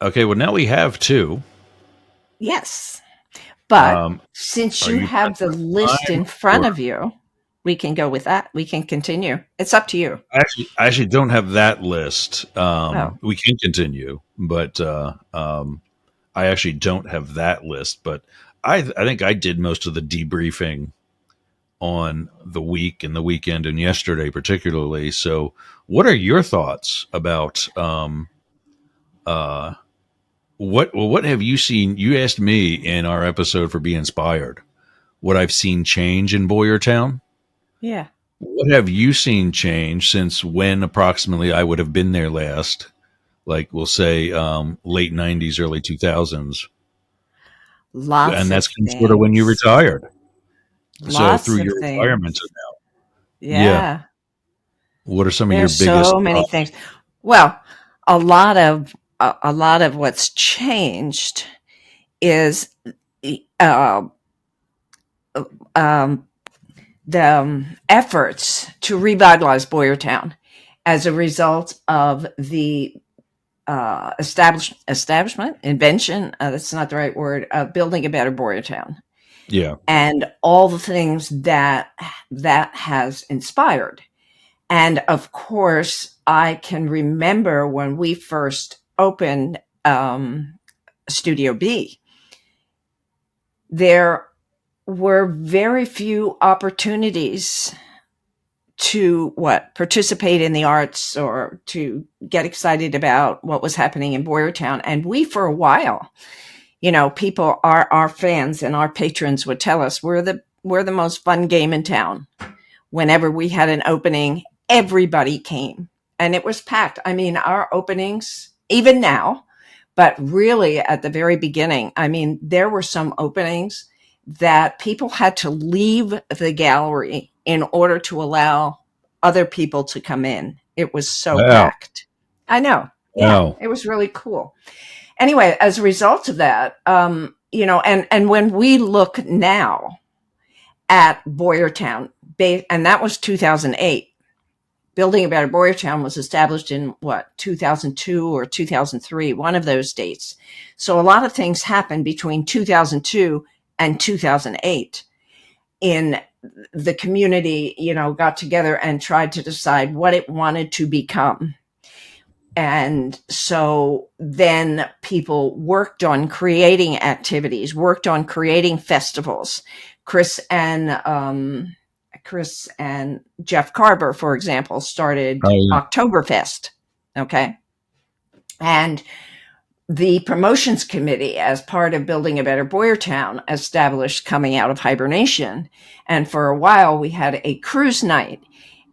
Okay, well now we have two. Yes. But Um, since are you you have the pressed for list time in or front of you, we can go with that. We can continue. It's up to you. I actually don't have that list. Oh, We can continue, but I actually don't have that list. But I think I did most of the debriefing on the week and the weekend and yesterday particularly. So, what are your thoughts about uh, what have you seen? You asked me in our episode for Be Inspired what I've seen change in Boyertown. yeah. What have you seen change since when approximately I would have been there last? Like we'll say late '90s, early 2000s, Lots and of that's kind of sort of when you things. retired. So through Lots of your retirement to things. now, yeah. Yeah. What are some of your There's biggest? so many things. Well, a lot of what's changed is uh, um, the efforts to revitalize Boyertown as a result of the establishment, invention, that's not the right word, of building a better Boyertown, Yeah. and all the things that has inspired. And of course, I can remember when we first opened Studio B, there were very few opportunities to participate in the arts or to get excited about what was happening in Boyertown. And we, for a while, people, our fans and our patrons would tell us we're the most fun game in town. Whenever we had an opening, everybody came and it was packed. I mean, our openings, even now, but really at the very beginning, I mean, there were some openings that people had to leave the gallery in order to allow other people to come in. It was so Wow. packed. I know. Yeah, Wow. it was really cool. Anyway, as a result of that, and when we look now at Boyertown, and that was 2008. Building a Better Boyertown was established in 2002 or 2003, one of those dates. So a lot of things happened between 2002 and 2008 in the community, got together and tried to decide what it wanted to become. And so then people worked on creating activities, worked on creating festivals. Chris and Jeff Carver, for example, Oh started yeah. Oktoberfest. Okay. And the promotions committee, as part of building a better Boyertown, established coming out of hibernation. And for a while, we had a cruise night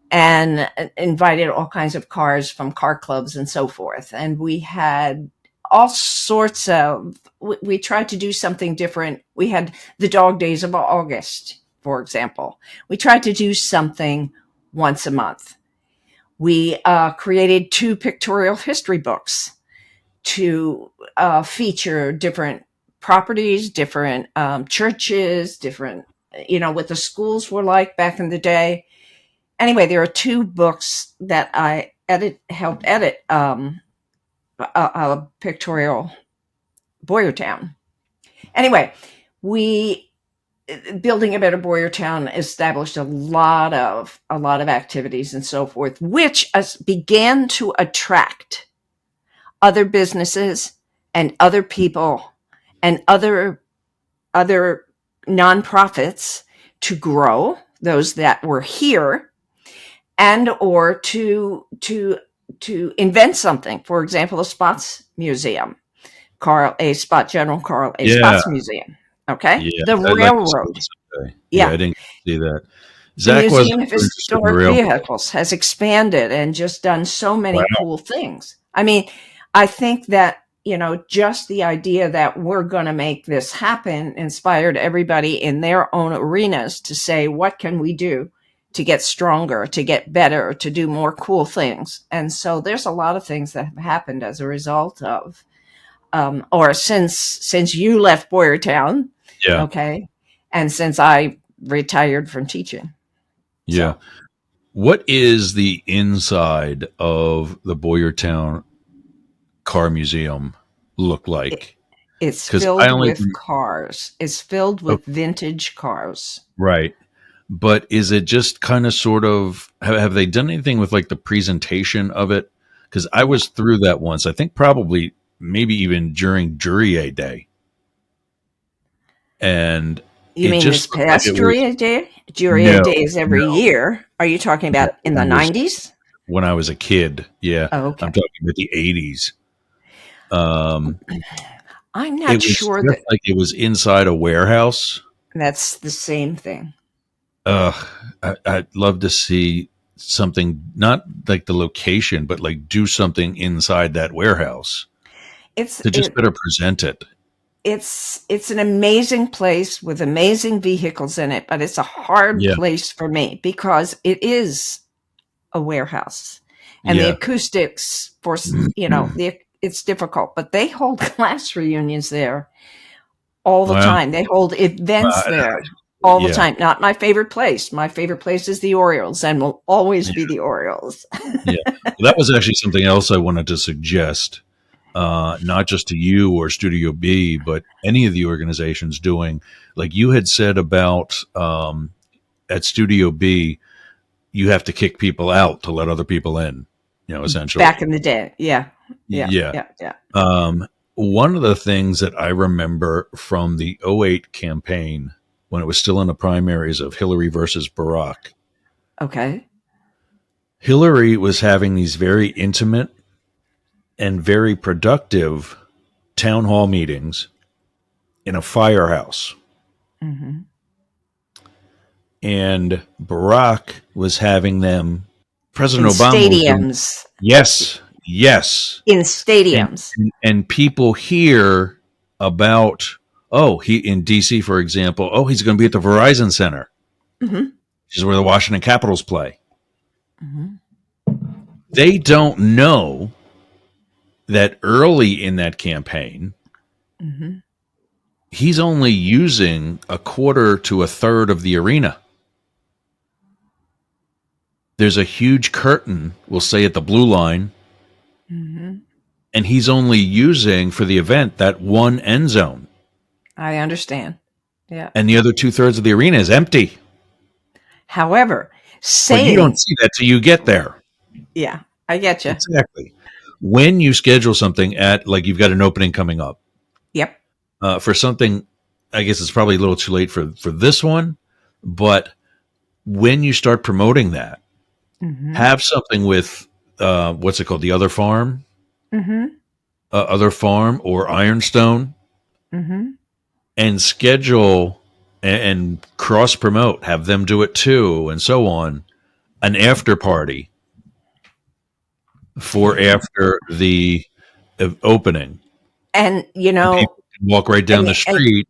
and invited all kinds of cars from car clubs and so forth. And we had all sorts of, we tried to do something different. We had the Dog Days of August, for example. We tried to do something once a month. We created 2 pictorial history books to feature different properties, different churches, different, what the schools were like back in the day. Anyway, there are 2 books that I helped edit, a pictorial Boyertown. Anyway, we building a better Boyertown established a lot of activities and so forth, which began to attract other businesses and other people and other nonprofits to grow, those that were here, and or to invent something. For example, a Spots Museum, General Carl A. Yeah. Spots Museum. Okay, Yeah. the I'd like to see railroad. this someday. Yeah, Yeah, I didn't see that. the Zach wasn't Museum of too interested in the Historic railroad. Vehicles has expanded and just done so many Wow. cool things. I mean, I think that, just the idea that we're going to make this happen inspired everybody in their own arenas to say, what can we do to get stronger, to get better, to do more cool things? And so there's a lot of things that have happened as a result of, or since you left Boyertown, Yeah. okay, and since I retired from teaching. Yeah. So What is the inside of the Boyertown Car Museum? look It, like? it's Because I filled only with cars. It's filled oh, with vintage cars. right. But is it just kind of sort of have they done anything with like the presentation of it? Because I No. was through that once. I think probably maybe even during Jury Day, and You it mean this just looked like past it was Juria Day? Juria no, Day is every no, year. Are you talking no. about in the 90s? When I was a kid, yeah, Oh, I'm okay. talking about the '80s. Um, I'm it not was sure just that like it was inside a warehouse. that's the same thing. Ugh, I'd love to see something, not like the location, but like do something inside that warehouse It's to just it better present it. it's an amazing place with amazing vehicles in it, but it's a hard Yeah, place for me because it is a warehouse and the yeah. acoustics for it's difficult, but they hold class reunions there all the Well, time. They hold events uh, there all the yeah, time. Not my favorite place. My favorite place is the Orioles and will always yeah, be the Orioles. yeah. Well, that was actually something else I wanted to suggest, not just to you or Studio B, but any of the organizations doing, like you had said about at Studio B, you have to kick people out to let other people in, Back essentially. in the day. Yeah. Yeah. Yeah. Yeah. Yeah. Um, One of the things that I remember from the '08 campaign when it was still in the primaries of Hillary versus Barack, Okay. Hillary was having these very intimate and very productive town hall meetings in a firehouse. Hmm. And Barack was having them, In President Obama was doing, stadiums. yes, yes. In And, stadiums. and people hear about, oh, he in DC, for example, oh, he's going to be at the Verizon Center, Hmm. which is where the Washington Capitals play. Hmm. They don't know that early in that campaign, Hmm. he's only using a quarter to a third of the arena. There's a huge curtain, we'll say at the blue line, Hmm. and he's only using for the event that one end zone. I understand. Yeah. And the other two-thirds of the arena is empty. However, But you don't saying, see that till you get there. yeah, I get you. Exactly. When you schedule something at, like, you've got an opening coming up Yep. for something, I guess it's probably a little too late for this one, but when you start promoting that, Hmm. have something with what's it called, the Hmm. other farm or Ironstone, Hmm. and schedule and cross promote, have them do it too, and so on. An after party for after the opening, And, and people can walk right down and, the and street.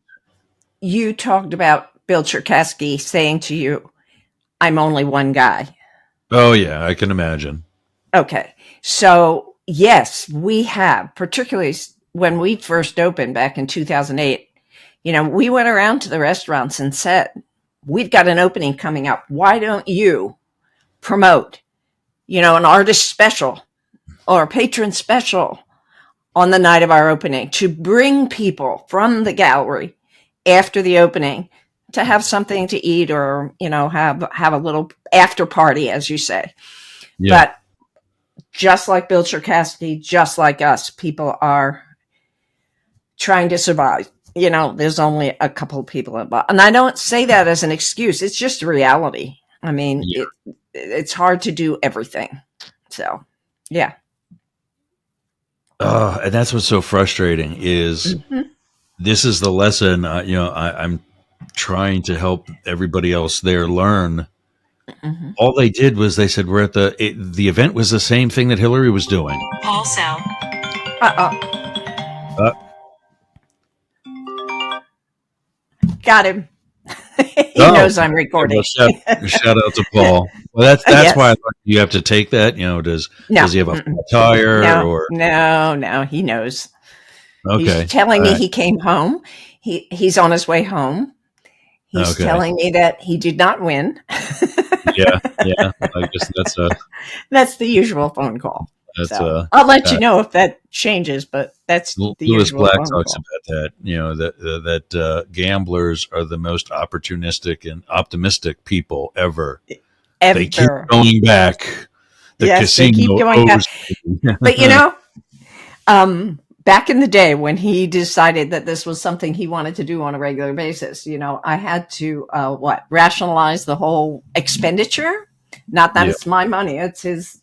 you talked about Bill Cherkasky saying to you, I'm only one guy. Oh yeah, I can imagine. Okay. So, yes, we have, particularly when we first opened back in 2008, we went around to the restaurants and said, we've got an opening coming up. Why don't you promote, an artist special or a patron special on the night of our opening to bring people from the gallery after the opening to have something to eat or, have a little after party, as you say. Yeah, But just like Bill Cherkasky, just like us, people are trying to survive. There's only a couple of people involved. And I don't say that as an excuse. It's just reality. I mean, yeah. it's hard to do everything. So, yeah. And that's what's so frustrating is Hmm. this is the lesson. I'm trying to help everybody else there learn. Hmm. All they did was they said we're at the event was the same thing that Hillary was doing. Paul Sal. Uh-oh. Uh, Got him. He oh, knows I'm well, recording. shout out to Paul. Well, that's why I Yes. thought you have to take that. No. Does he have a Mm-mm. flat tire No. or No. No. He knows. He's okay? telling All me right. he came home. He's on his way home. He's Okay. telling me that he did not win. Yeah. Yeah. I guess that's That's the usual phone call. That's So I'll let you that know if that changes, but that's the Lewis usual Black phone talks call. about that. That gamblers are the most opportunistic and optimistic people ever. They keep Ever. going back. The Yes, they keep casino going back. owes But me. back in the day when he decided that this was something he wanted to do on a regular basis, I had to rationalize the whole expenditure. Not that Yeah, it's my money; it's his.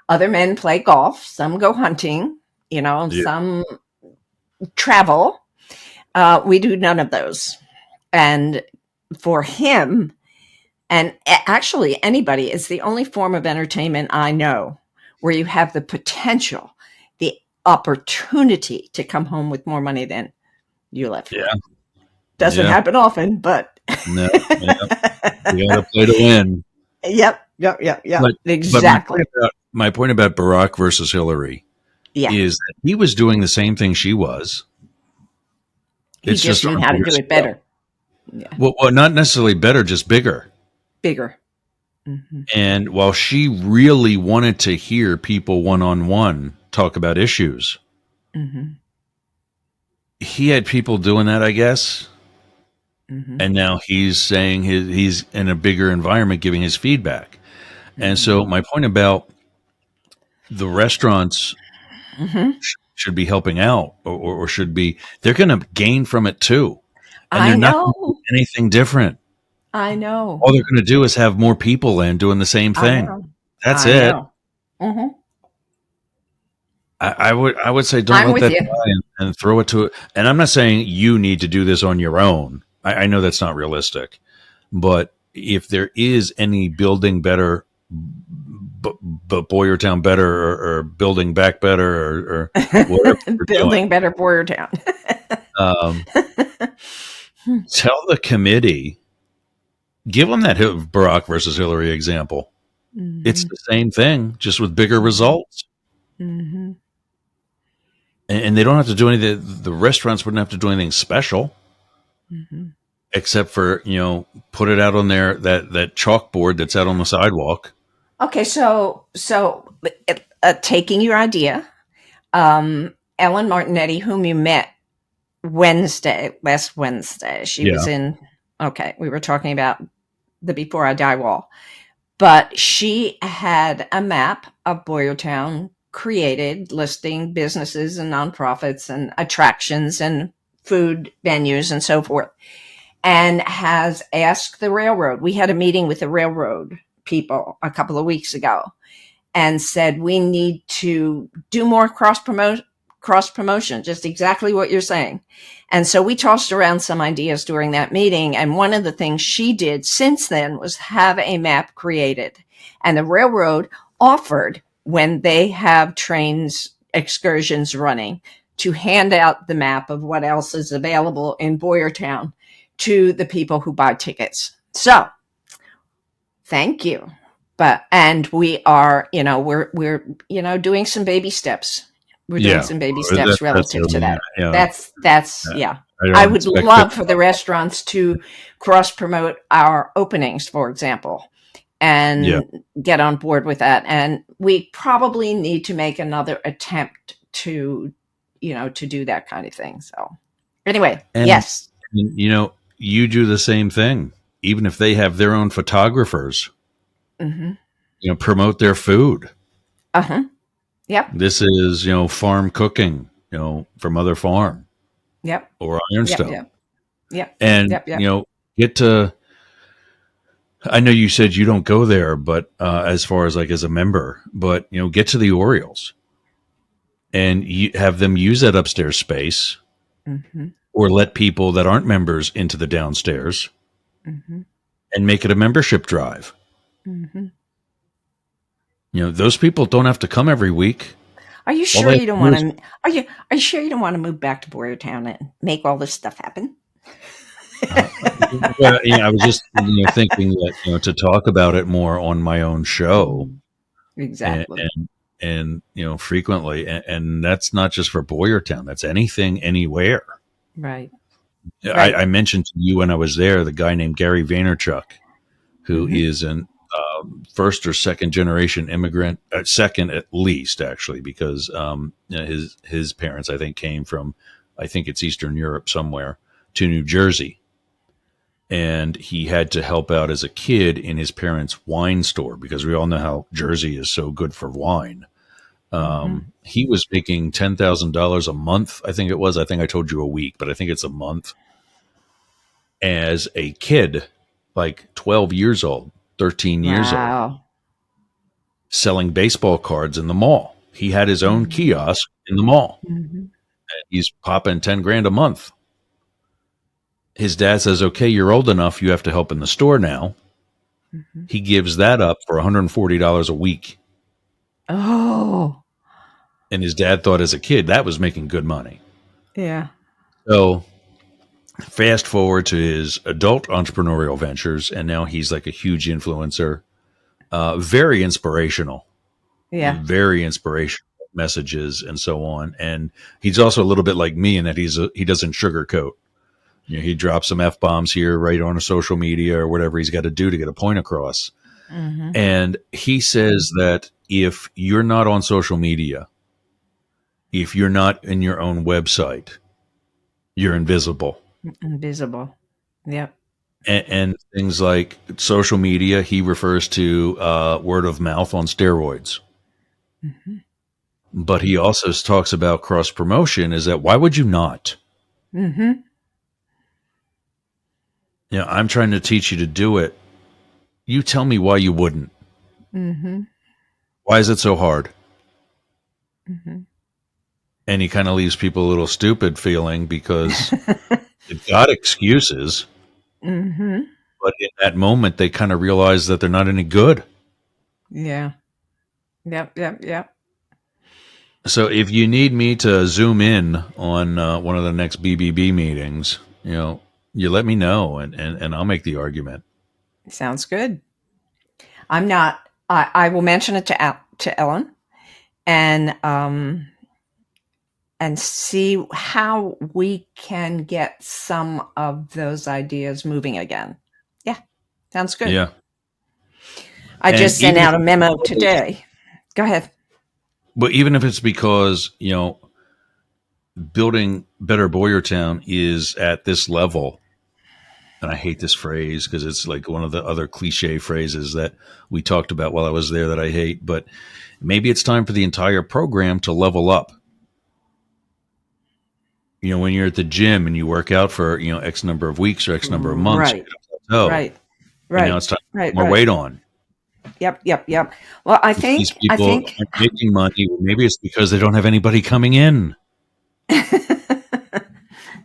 Other men play golf, some go hunting, yeah, some travel. We do none of those, and for him, and actually anybody, it's the only form of entertainment I know where you have the potential, the opportunity to come home with more money than you left with. yeah, Doesn't yeah. happen often, but No, yeah. You got to play to win. yep, But exactly. my point about Barack versus Hillary Yeah, is that he was doing the same thing she was. he It's just just on knew a how to bigger do it scale. better. Yeah, Well, not necessarily better, just bigger. bigger. Hmm. And while she really wanted to hear people one on one talk about issues, Hmm. he had people doing that, I guess. Hmm. And now he's saying he's in a bigger environment giving his feedback. And Hmm. so my point about the restaurants Hmm. should be helping out or should be, they're going to gain from it too. And I they're not going to do know. anything different. I know. All they're going to do is have more people in doing the same I thing. know. That's I it. know. Hmm. I would say don't I'm let with that you. die and throw it to it. And I'm not saying you need to do this on your own. I know that's not realistic. But if there is any building better, Boyertown better, or building back better, or whatever we're doing, Building better Boyertown. um, tell the committee, give them that Barack versus Hillary example. It's Hmm. the same thing, just with bigger Hmm. results. Hmm. And they don't have to do anything. The restaurants wouldn't have to do anything special, Hmm. except for put it out on there that chalkboard that's out on the sidewalk. Okay, so taking your idea, Ellen Martinetti, whom you met last Wednesday, she was Yeah, in. Okay, we were talking about the Before I Die wall, but she had a map of Boyertown created, listing businesses and nonprofits and attractions and food venues and so forth, and has asked the railroad. We had a meeting with the railroad people a couple of weeks ago and said we need to do more cross promotion, just exactly what you're saying. And so we tossed around some ideas during that meeting, and one of the things she did since then was have a map created. And the railroad offered, when they have trains excursions running, to hand out the map of what else is available in Boyertown to the people who buy tickets. So thank you. And we are, doing some baby steps. We're doing yeah. some baby That, steps that's relative what I to mean. that. Yeah, That's yeah. yeah. I I don't would expect it. love for the restaurants to cross promote our openings, for example, Yeah, and get on board with that. And we probably need to make another attempt to do that kind of thing. So anyway, and yes. you do the same thing. Even if they have their own photographers, Hmm. promote their food. Uh-huh. Yep. This is farm cooking, from Mother Farm Yep. or Yep. Ironstone, Yep. Yep. and Yep. get to. I know you said you don't go there, but as far as like as a member, but get to the Orioles and have them use that upstairs space, Hmm. or let people that aren't members into the downstairs Hmm. and make it a membership drive. Hmm. Those people don't have to come every week. Are you All sure they have you don't to do want is, to? Are you sure you don't want to move back to Boyertown and make all this stuff happen? uh, well, I was just thinking that to talk about it more on my own show Mm, and exactly. frequently, and that's not just for Boyertown. That's anything, anywhere. Right. I, Right. I mentioned to you when I was there the guy named Gary Vaynerchuk, who Hmm. is an first or second generation immigrant, second at least actually, because his parents I think came from, I think it's Eastern Europe somewhere, to New Jersey, and he had to help out as a kid in his parents' wine store because we all know how Jersey is so good for wine. Mm-hmm. He was making $10,000 a month. I think it was. I think I told you a week, but I think it's a month as a kid, like 12 years old, 13 years old, Wow. selling baseball cards in the mall. He had his own Mm-hmm. kiosk in the mall. Mm-hmm. He's popping 10 grand a month. His dad says, okay, you're old enough. You have to help in the store now. Mm-hmm. He gives that up for $140 a week. Oh, And his dad thought as a kid that was making good money. yeah. So fast forward to his adult entrepreneurial ventures, and now he's like a huge influencer, very inspirational, Yeah. very inspirational messages and so on. And he's also a little bit like me in that he doesn't sugarcoat. You know, he drops some f bombs here, right on a social media or whatever he's got to do to get a point across. Mm-hmm. And he says that if you're not on social media, if you're not in your own website, you're invisible. Invisible. Yep. And things like social media, he refers to word of mouth on steroids. Mm-hmm. But he also talks about cross promotion. Is that why would you not? Mm-hmm. You know, I'm trying to teach you to do it. You tell me why you wouldn't. Mm-hmm. Why is it so hard? Mm-hmm. And he kind of leaves people a little stupid feeling because they've got excuses, Mm-hmm. but in that moment they kind of realize that they're not any good. Yeah. Yep. Yep. Yep. So if you need me to zoom in on one of the next BBB meetings, you know, you let me know and I'll make the argument. Sounds good. I'm not. I will mention it to Ellen and see how we can get some of those ideas moving again. Yeah, sounds good. Yeah. I And just sent even if out a memo today. Go ahead. but even if it's because, you know, building Better Boyertown is at this level, and I hate this phrase because it's like one of the other cliche phrases that we talked about while I was there that I hate, but maybe it's time for the entire program to level up. You know, when you're at the gym and you work out for, you know, X number of weeks or X number of months, you Right. hit a plateau, Right. and now Right. it's time to Right. put more Right. weight on. Yep. Yep. Yep. Well, I If these think. I people think. aren't making money, maybe it's because they don't have anybody coming in. If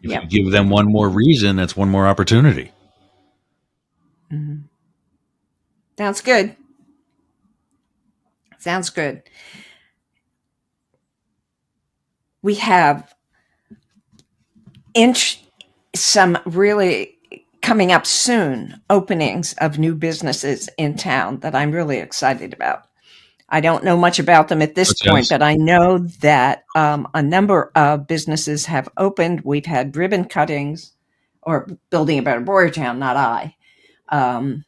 you Yep. give them one more reason, that's one more opportunity. Mhm. Sounds good. Sounds good. We have inch some really coming up soon openings of new businesses in town that I'm really excited about. I don't know much about them at this Such point, as, but I know that a number of businesses have opened. We've had ribbon cuttings, or Building a Better Boyertown, not I. Um,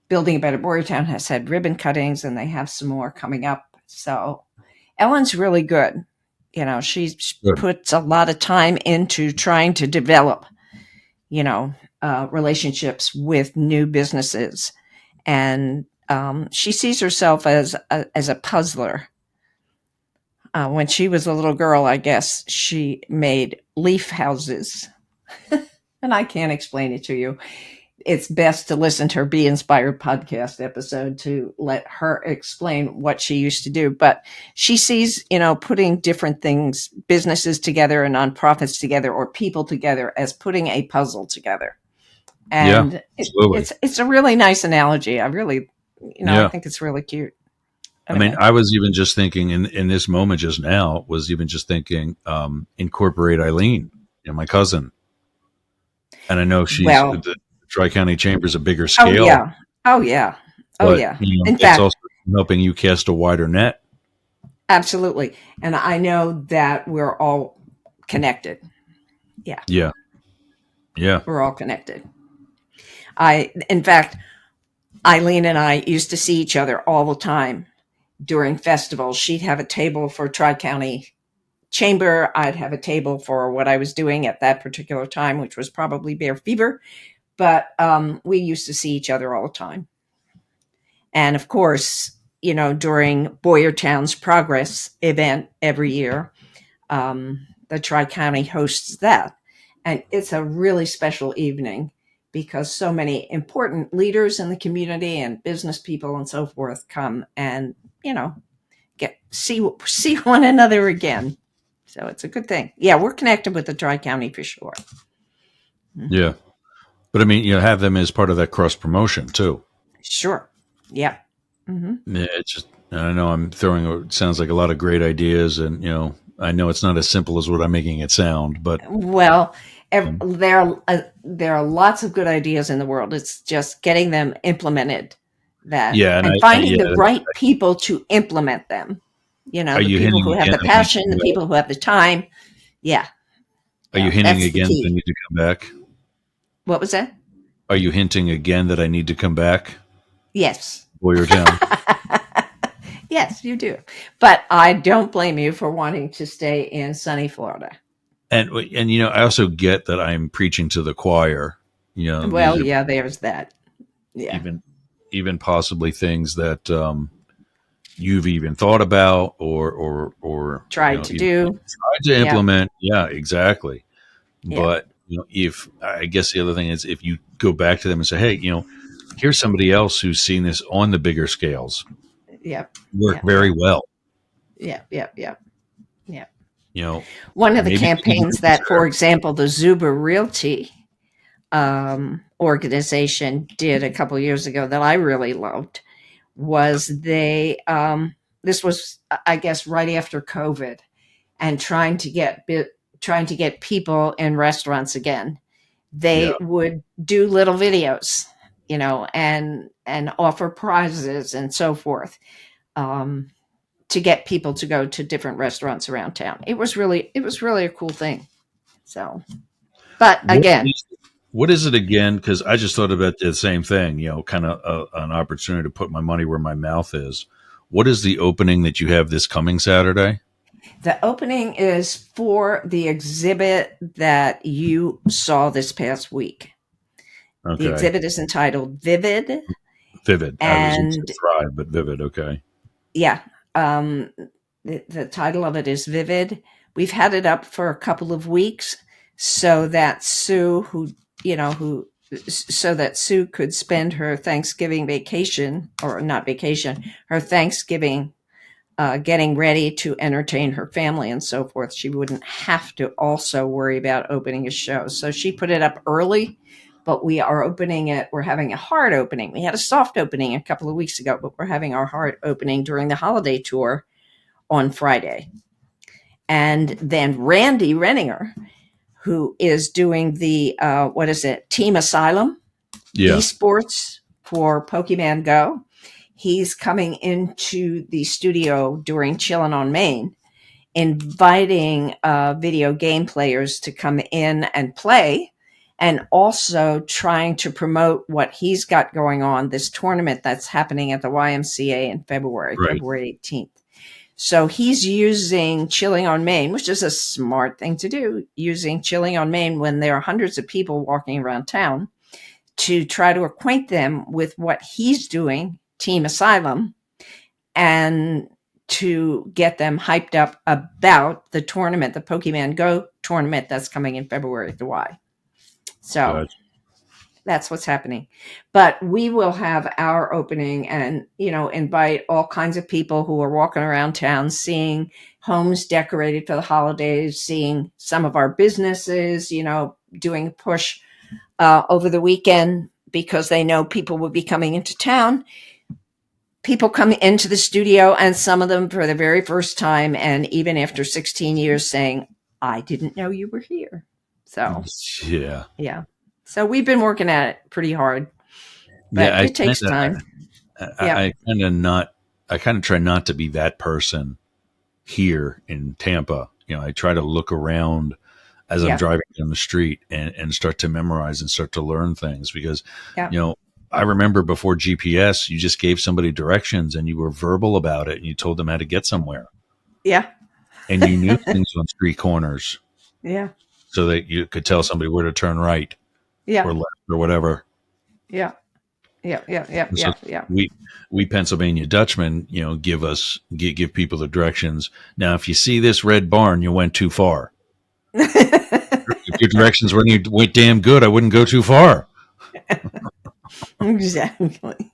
Building a Better Boyertown has had ribbon cuttings, and they have some more coming up. So Ellen's really good. You know, she good. puts a lot of time into trying to develop, you know, relationships with new businesses, and she sees herself as a puzzler. When she was a little girl, I guess she made leaf houses, and I can't explain it to you. It's best to listen to her Be Inspired podcast episode to let her explain what she used to do. But she sees, you know, putting different things, businesses together and nonprofits together or people together as putting a puzzle together. Yeah, And absolutely. it's a really nice analogy. I really, you know, I Yeah. think it's really cute. I mean, Anyway, I was even just thinking in this moment just now, was even just thinking, incorporate Eileen, you know, my cousin. And I know she's well, the Tri County Chamber's a bigger oh scale, yeah, oh yeah, oh but, yeah. you know, In it's fact, also helping you cast a wider net. absolutely. And I know that we're all connected. Yeah, Yeah. Yeah. we're all connected. In fact, Eileen and I used to see each other all the time during festivals. She'd have a table for Tri County Chamber. I'd have a table for what I was doing at that particular time, which was probably Bear Fever. But we used to see each other all the time. And of course, during Boyertown's Progress event every year, the Tri County hosts that. And it's a really special evening because so many important leaders in the community and business people and so forth come and, get see one another again. So it's a good thing. Yeah, we're connected with the Tri County for sure. Mm-hmm. Yeah. But I mean, have them as part of that cross promotion too. Sure. Yeah. Mm-hmm. Yeah, it's just, I know I'm throwing, it sounds like a lot of great ideas, and, I know it's not as simple as what I'm making it sound, but Well, um, there are lots of good ideas in the world. It's just getting them implemented, that yeah. And and finding the right people to implement them. are The you people hinting who have again the that I need to passion, the come back? people who have the time. Yeah, Are you yeah, hinting that's the again that I key. need to come back? What was that? Are you hinting again that I need to come back, Yes. Boyertown? Yes, you do. But I don't blame you for wanting to stay in sunny Florida. And I also get that I'm preaching to the choir. These Well, are yeah, there's that. Yeah. even even possibly things that you've even thought about, or Tried to even do. tried to Yeah. implement. Yeah, exactly. Yeah. But if I guess the other thing is, if you go back to them and say, hey, here's somebody else who's seen this on the bigger scales Yeah. work Yeah. very Yeah. well. Yeah. Yeah. Yeah. Yeah. You know, One of the maybe we need to campaigns that, reconsider. for example, the Zuba Realty organization did a couple years ago that I really loved was this was, I guess, right after COVID, and trying to get people in restaurants again. Yeah, They would do little videos, and offer prizes and so forth, um, to get people to go to different restaurants around town. It was really a cool thing. So, but what again, is what is it again? Because I just thought about the same thing. Kind of an opportunity to put my money where my mouth is. What is the opening that you have this coming Saturday? the opening is for the exhibit that you saw this past week. The Okay, exhibit is entitled Vivid, vivid. I was going to say and thrive, but vivid. Okay, yeah, um, the title of it is Vivid. We've had it up for a couple of weeks so that Sue, so that Sue could spend her Thanksgiving vacation, or not vacation, her Thanksgiving, getting ready to entertain her family and so forth. She wouldn't have to also worry about opening a show. So she put it up early, but we are opening it. We're having a hard opening. We had a soft opening a couple of weeks ago, but we're having our hard opening during the holiday tour on Friday. And then Randy Renninger, who is doing the, what is it, Team Asylum yeah, esports for Pokemon Go. He's coming into the studio during Chillin' on Main, inviting video game players to come in and play, and also trying to promote what he's got going on, this tournament that's happening at the YMCA in February, right. February 18th. So he's using Chilling on Main, which is a smart thing to do, using Chilling on Main when there are hundreds of people walking around town, to try to acquaint them with what he's doing, Team Asylum, and to get them hyped up about the tournament, the Pokemon Go tournament that's coming in February at the Y. So Gotcha. that's what's happening. But we will have our opening and, invite all kinds of people who are walking around town, seeing homes decorated for the holidays, seeing some of our businesses, doing a push over the weekend because they know people will be coming into town. People come into the studio, and some of them for the very first time, and even after 16 years, saying, I didn't know you were here. So, Yeah, yeah. So we've been working at it pretty hard, yeah. but it takes time. Yeah. I kind of not. I kind of try not to be that person here in Tampa. I try to look around as I'm Yeah. driving down the street, and start to memorize and start to learn things, because, Yeah. you know, I remember before GPS, you just gave somebody directions and you were verbal about it and you told them how to get somewhere. Yeah. And you knew things on street corners Yeah. so that you could tell somebody where to turn right Yeah. or left or whatever. Yeah. Yeah. Yeah. Yeah. And so Yeah. Yeah. we Pennsylvania Dutchmen, give people the directions. Now, if you see this red barn, you went too far. If your directions went damn good, I wouldn't go too far. Exactly.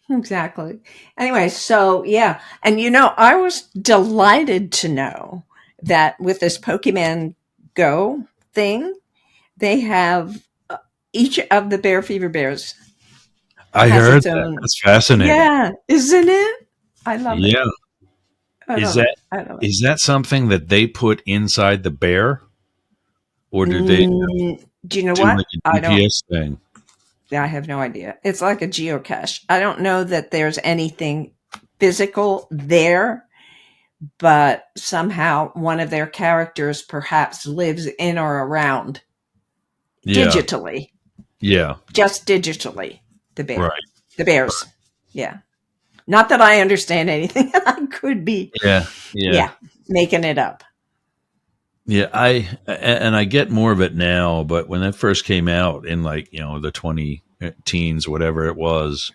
Exactly. Anyway, so yeah. And I was delighted to know that with this Pokemon Go thing, they have each of the Bear Fever Bears I has heard its that. own. That's fascinating. Yeah, isn't it? I love it. Yeah. I Is love it. that I love it. is that something that they put inside the bear, or do they Do you know do like what? a I don't. GPS thing? I have no idea. It's like a geocache. I don't know that there's anything physical there, but somehow one of their characters perhaps lives in or around Yeah. digitally, Yeah. just digitally. The bear, Right. the bears. Yeah. Not that I understand anything. I could be, Yeah. Yeah. yeah, making it up. Yeah. And I get more of it now, but when that first came out in like, the 20 teens, whatever it was,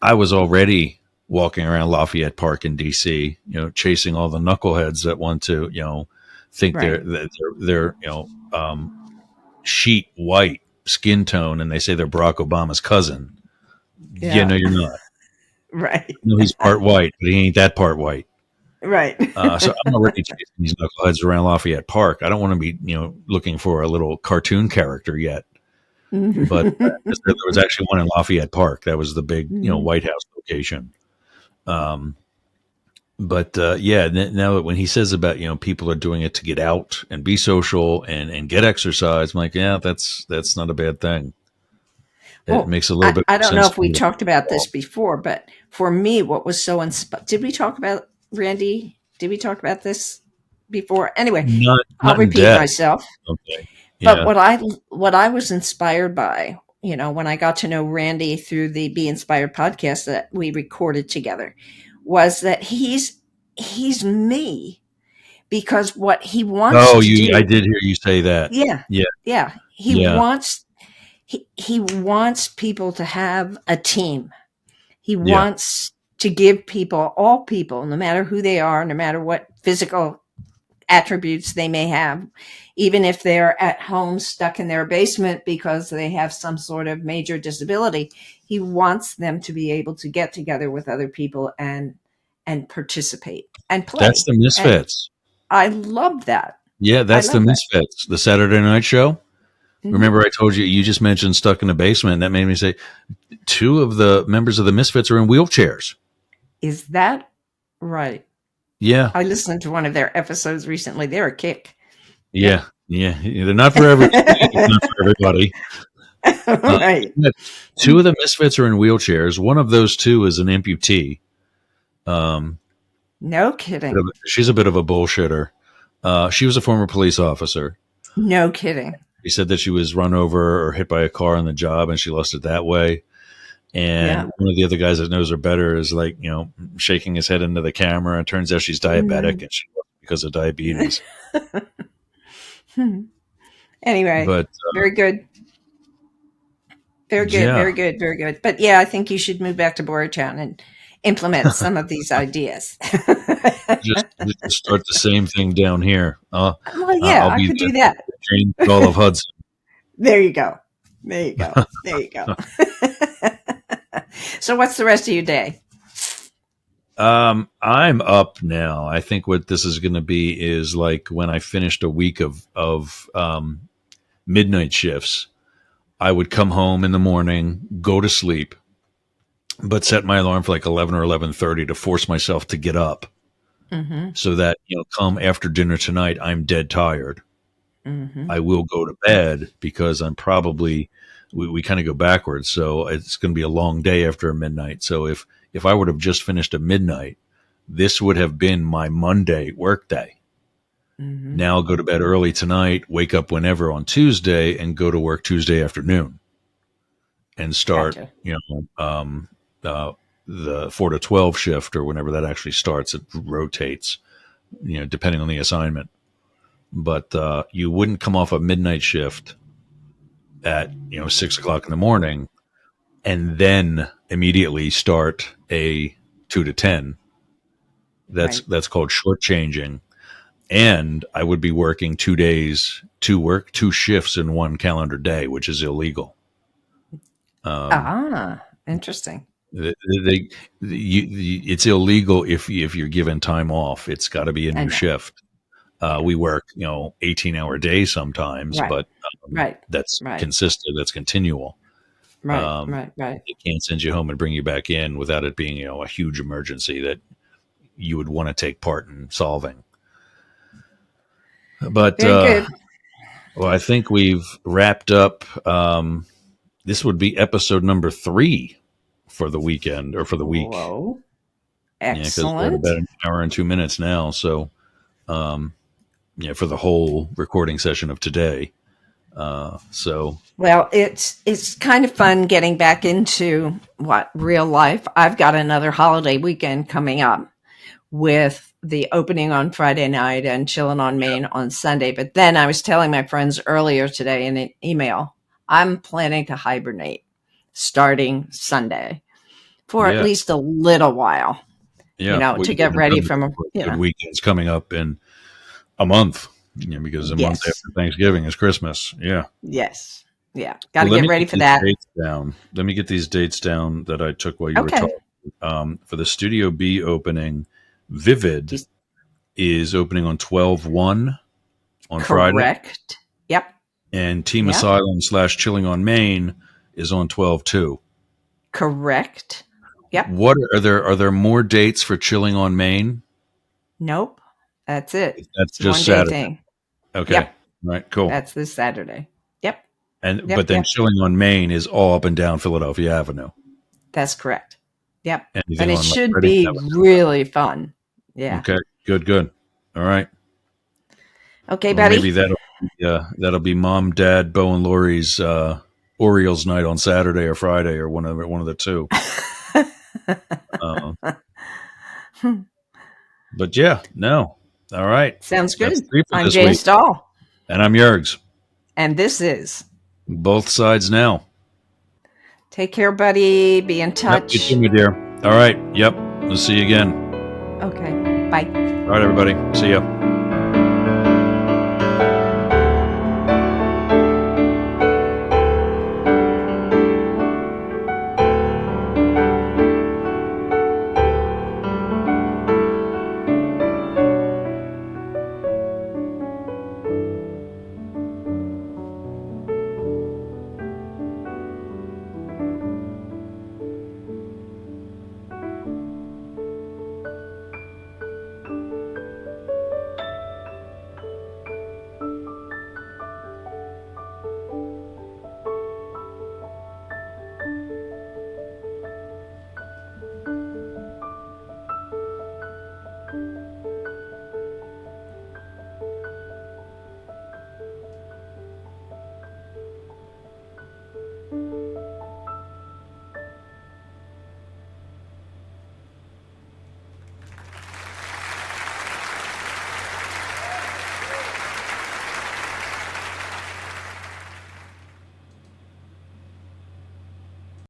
I was already walking around Lafayette Park in DC, chasing all the knuckleheads that want to, think Right. they're sheet white skin tone and they say they're Barack Obama's cousin. Yeah, Yeah. no, you're not. Right. No, he's part white, but he ain't that part white. Right. So I'm already chasing these knuckleheads around Lafayette Park. I don't want to be, looking for a little cartoon character yet. But there was actually one in Lafayette Park. That was the big, Mhm. White House location. Um, but yeah, now that when he says about people are doing it to get out and be social and get exercise, I'm like, yeah, that's not a bad thing. It Well, makes a little I, bit I more don't know sense if to we me. talked about this before, but for me, what was so inspired? Did we talk about Randy? Did we talk about this before? Anyway, I'll Not in repeat depth. myself. Okay. But Yeah. what I was inspired by, when I got to know Randy through the Be Inspired podcast that we recorded together, was that he's me because what he wants Oh, to I do, did hear you say that. yeah, Yeah. yeah, Yeah. he wants people to have a team. He Yeah. wants to give people, all people, no matter who they are, no matter what physical attributes they may have, even if they're at home stuck in their basement because they have some sort of major disability, he wants them to be able to get together with other people and participate and That's play. the And Misfits. I love that. Yeah, I that's the love that. Misfits. The Saturday night show. Mhm. Remember I told you just mentioned stuck in the basement. That made me say two of the members of the Misfits are in wheelchairs. Is that right? Yeah. I listened to one of their episodes recently. They're a kick. Yep. Yeah. Yeah. They're not for it's not for everybody. Right. Yeah, two of the Misfits are in wheelchairs. One of those two is an amputee. Um, No kidding. she's a bit of a bullshitter. She was a former police officer. No kidding. She said that she was run over or hit by a car on the job and she lost it that way. And Yeah. one of the other guys that knows her better is like, shaking his head into the camera. It turns out she's diabetic and she lost it because of diabetes. Anyway, But very good. Very good. yeah, Very good. Very good. But yeah, I think you should move back to Boyertown and implement some of these ideas. just start the same thing down here. Well, yeah, I'll I be could the do that. James Doll of Hudson. There you go. There you go. There you go. So, what's the rest of your day? I'm up now. I think what this is going to be is like when I finished a week of midnight shifts. I would come home in the morning, go to sleep, but set my alarm for like 11 or 11:30 to force myself to get up, Mm-hmm. so that come after dinner tonight, I'm dead tired. Mm-hmm. I will go to bed because I'm probably we kind of go backwards, so it's going to be a long day after a midnight. So if I would have just finished a midnight, this would have been my Monday work day. Mm-hmm. Now I'll go to bed early tonight, wake up whenever on Tuesday, and go to work Tuesday afternoon. and start, Gotcha. uh, the 4 to 12 shift or whenever that actually starts. It rotates, depending on the assignment. But you wouldn't come off a midnight shift at 6 o'clock in the morning and then immediately start a 2 to 10. That's Right. that's called shortchanging. And I would be working 2 days to work 2 shifts in one calendar day, which is illegal. Um, Interesting. they, they, it's illegal if you're given time off. It's got to be a I new know. shift. Yeah. We work 18-hour days sometimes, Right. but Right. that's Right. consistent. That's continual. Right. Right. Right. They can't send you home and bring you back in without it being a huge emergency that you would want to take part in solving. But Very good. well, I think we've wrapped up. This would be episode number 3 for the weekend or for the week. Whoa. Yeah, because we're at Excellent. about an hour and 2 minutes now. So, yeah, for the whole recording session of today. So, Well, it's kind of fun getting back into real life. I've got another holiday weekend coming up with the opening on Friday night and chilling on Main on Sunday. But then I was telling my friends earlier today in an email, I'm planning to hibernate starting Sunday for at yeah, least a little while, yeah, we to got get ready another from, good weekends coming up in a month. Because a month yes, after Thanksgiving is Christmas. Yeah. yes, yeah. Got to Well, let get me ready get for these that. dates down. Let me get these dates down that I took while you were Okay. talking. For the Studio B opening, Vivid He's is opening on 12/1 on Friday, correct. Yep. and Team Yep. Asylum / Chilling on Main is on 12/2. Correct. Yep. What are there? Are there more dates for Chilling on Main? Nope. That's it. That's It's a just 1 day Saturday. thing. Okay, Yep. right, cool. That's this Saturday. Yep. But Yep. then Yep. Chilling on Main is all up and down Philadelphia Avenue. That's correct. Yep. Anything And it on like should Reading be Avenue? really fun. Yeah. Okay, good. All right. Okay, Well, maybe buddy. that'll be Mom, Dad, Bo, and Lori's Orioles night on Saturday or Friday or one of the two. Uh, but yeah, no. All right, Sounds that's good. 3 for I'm this Jane week, Stahl, and I'm Yergs. and this is Both sides now. Take Care, buddy. Be in Yep, you too, touch. my dear. All right. Yep. We'll see you again. Okay. Bye. All right, everybody. See ya.